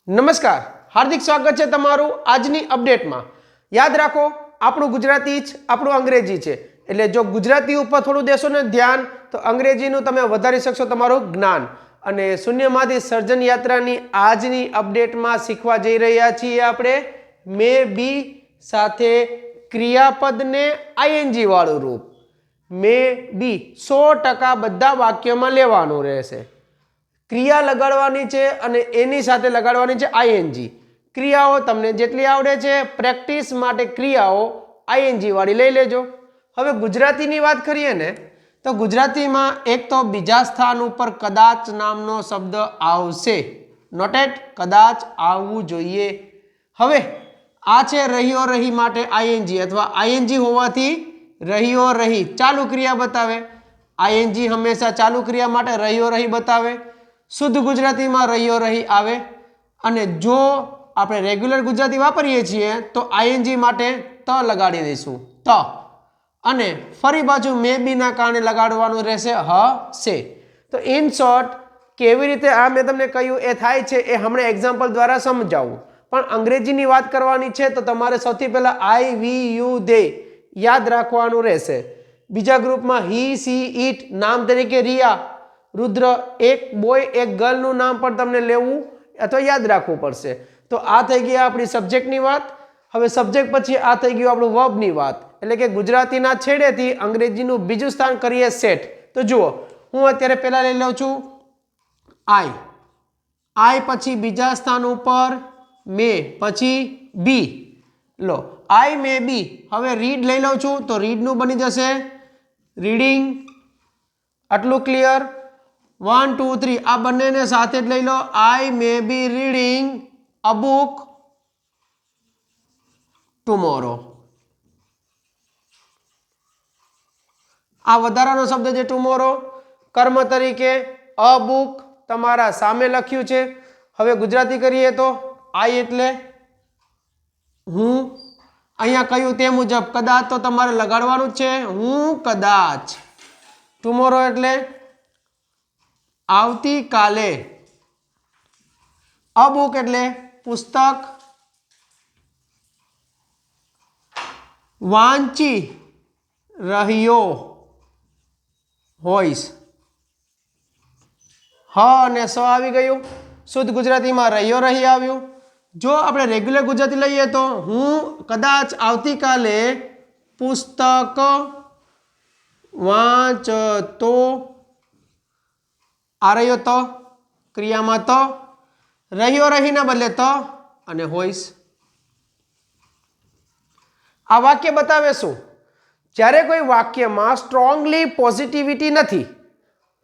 નમસ્કાર, હાર્દિક સ્વાગત છે તમારું આજની અપડેટમાં। યાદ રાખો, આપણું ગુજરાતી જ આપણું અંગ્રેજી છે, એટલે જો ગુજરાતી ઉપર થોડું દેશો ને ધ્યાન તો અંગ્રેજીનું તમે વધારી શકશો તમારું જ્ઞાન। અને શૂન્યમાંથી સર્જન યાત્રાની આજની અપડેટમાં શીખવા જઈ રહ્યા છીએ આપણે મે બી સાથે ક્રિયાપદને આઈએનજી વાળું રૂપ। મે બી 100% બધા વાક્યમાં લેવાનું રહેશે। ક્રિયા લગાડવાની છે અને એની સાથે લગાડવાની છે આઈએનજી। ક્રિયાઓ તમને જેટલી આવડે છે પ્રેક્ટિસ માટે ક્રિયાઓ આઈએનજી વાળી લઈ લેજો। હવે ગુજરાતીની વાત કરીએ ને તો ગુજરાતીમાં એક તો બીજા સ્થાન ઉપર કદાચ નામનો શબ્દ આવશે। નોટેડ, કદાચ આવવું જોઈએ। હવે આ છે રહ્યો રહી માટે આઈએનજી અથવા આઈએનજી હોવાથી રહ્યો રહી ચાલુ ક્રિયા બતાવે। આઈએનજી હંમેશા ચાલુ ક્રિયા માટે રહ્યો રહી બતાવે। શુદ્ધ ગુજરાતીમાં રહ્યો રહી આવે અને જો આપણે રેગ્યુલર ગુજરાતી વાપરીએ છીએ તો આઈએનજી માટે ત લગાડી દઈશું ત અને ફરી પાછું મે બીના કારણે લગાડવાનું રહેશે હશે। તો ઇન શોર્ટ કેવી રીતે આ મેં તમને કહ્યું એ થાય છે એ હમણાં એક્ઝામ્પલ દ્વારા સમજાવું, પણ અંગ્રેજીની વાત કરવાની છે તો તમારે સૌથી પહેલાં આઈ વી યુ દે યાદ રાખવાનું રહેશે। બીજા ગ્રુપમાં હી સી ઇટ નામ તરીકે રિયા, રુદ્ર, એક બોય એક ગર્લનું નામ પણ તમને લેવું અથવા યાદ રાખવું પડશે। તો આ થઈ ગઈ આપણી સબ્જેક્ટની વાત। હવે સબ્જેક્ટ પછી આ થઈ ગયું આપણું વર્બની વાત, એટલે કે ગુજરાતીના છેડેથી અંગ્રેજીનું બીજું સ્થાન કરીએ સેટ। તો જુઓ, હું અત્યારે પહેલા લઈ લઉં છું આઈ, આઈ પછી બીજા સ્થાન ઉપર મે પછી બી। લો આઈ મે બી, હવે રીડ લઈ લઉં છું તો રીડનું બની જશે રીડિંગ। આટલું ક્લિયર? 1 2 3 આ બંનેને સાથે જ લઈ લો। આઈ મે બી રીડિંગ અ બુક ટુમોરો। આ વધારાનો શબ્દ છે ટુમોરો, કર્મ તરીકે અ બુક તમારા સામે લખ્યું છે। હવે ગુજરાતી કરીએ તો આઈ એટલે હું, અહીંયા કહ્યું તે મુજબ કદાચ તો તમારે લગાડવાનું જ છે, હું કદાચ। ટુમોરો એટલે આવતીકાલે, અ બુક એટલે પુસ્તક વાંચી રહ્યો હોઈશ। હ અને સ આવી ગયું, શુદ્ધ ગુજરાતીમાં રહ્યો રહી આવ્યું। જો આપણે રેગ્યુલર ગુજરાતી લઈએ તો હું કદાચ આવતીકાલે પુસ્તક વાંચતો, આ રહ્યો તો ક્રિયામાં તો, રહ્યો રહીના બદલે તો અને હોઈશ। આ વાક્ય બતાવે શું? જ્યારે કોઈ વાક્યમાં સ્ટ્રોંગલી પોઝિટિવિટી નથી,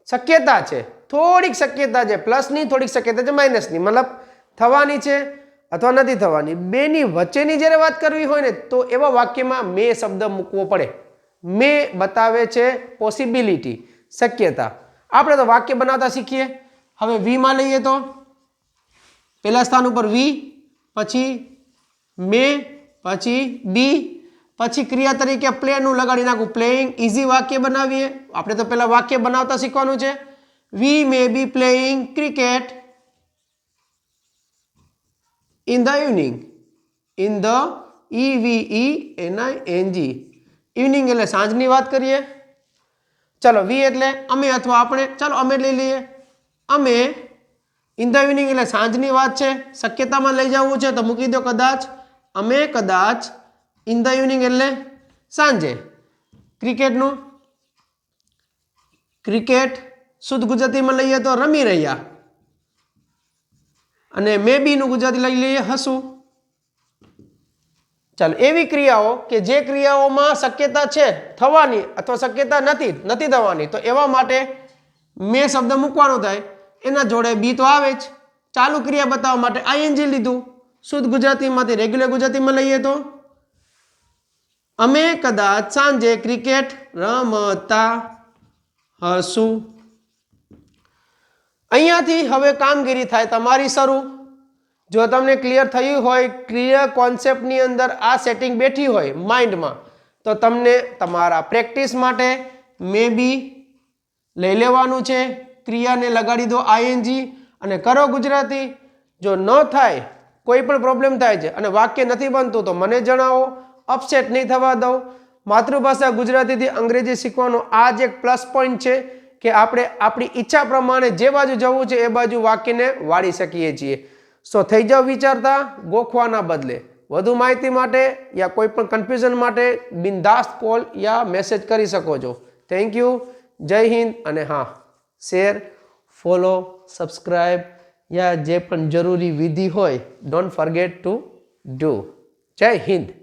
શક્યતા છે, થોડીક શક્યતા છે, પ્લસની થોડીક શક્યતા છે માઇનસની, મતલબ થવાની છે અથવા નથી થવાની, બેની વચ્ચેની જ્યારે વાત કરવી હોય ને તો એવા વાક્યમાં મે શબ્દ મૂકવો પડે। મે બતાવે છે પોસિબિલિટી, શક્યતા। આપણે તો વાક્ય બનાવતા શીખીએ। હવે વીમાં લઈએ તો પહેલા સ્થાન ઉપર વી પછી મે પછી બી પછી ક્રિયા તરીકે પ્લેનું લગાડી નાખું, પ્લેઇંગ। ઇઝી વાક્ય બનાવીએ આપણે તો પહેલા વાક્ય બનાવતા શીખવાનું છે। We may be playing cricket in the evening, in the EVENING, evening એટલે સાંજની વાત કરીએ। ચલો વી એટલે અમે અથવા આપણે, ચાલો અમે લઈ લઈએ। અમે ઇન ધ ઇવનિંગ એટલે સાંજની વાત છે, શક્યતામાં લઈ જવું છે તો મૂકી દો કદાચ, અમે કદાચ ઇન ધ ઇવનિંગ એટલે સાંજે। ક્રિકેટનું, ક્રિકેટ શુદ્ધ ગુજરાતીમાં લઈએ તો રમી રહ્યા, અને મે બીનું ગુજરાતી લઈ લઈએ હસું। ચાલો એવી ક્રિયાઓ કે જે ક્રિયાઓમાં શક્યતા છે થવાની અથવા શક્યતા નથી થવાની, તો એવા માટે મે શબ્દ મૂકવાનો થાય, એના જોડે બી તો આવે જ। ચાલુ ક્રિયા બતાવવા માટે આઈએનજી લીધું। શુદ્ધ ગુજરાતીમાંથી રેગ્યુલર ગુજરાતીમાં લઈએ તો અમે કદાચ સાંજે ક્રિકેટ રમતા હશું। અહીંયાથી હવે કામગીરી થાય તમારી શરૂ। જો તમને ક્લિયર થયું હોય, ક્લિયર કોન્સેપ્ટની અંદર આ સેટિંગ બેઠી હોય માઇન્ડમાં, તો તમને તમારા પ્રેક્ટિસ માટે મે બી લઈ લેવાનું છે, ક્રિયાને લગાડી દો આઈએનજી અને કરો ગુજરાતી। જો ન થાય, કોઈ પણ પ્રોબ્લેમ થાય છે અને વાક્ય નથી બનતું તો મને જણાવો, અપસેટ નહીં થવા દઉં. માતૃભાષા ગુજરાતીથી અંગ્રેજી શીખવાનો આ જ એક પ્લસ પોઈન્ટ છે કે આપણે આપણી ઈચ્છા પ્રમાણે જે બાજુ જવું છે એ બાજુ વાક્યને વાળી શકીએ છીએ. સો થઈ જાવ વિચારતા, ગોખવાના બદલે. વધુ માહિતી માટે યા કોઈ પણ કન્ફ્યુઝન માટે બિંદાસ્ત કોલ યા મેસેજ કરી શકો છો. Thank you. જય હિન્દ. અને હા, શેર, ફોલો, સબસ્ક્રાઈબ યા જે પણ જરૂરી વિધિ હોય, ડોન્ટ ફર્ગેટ ટુ ડુ. જય હિન્દ.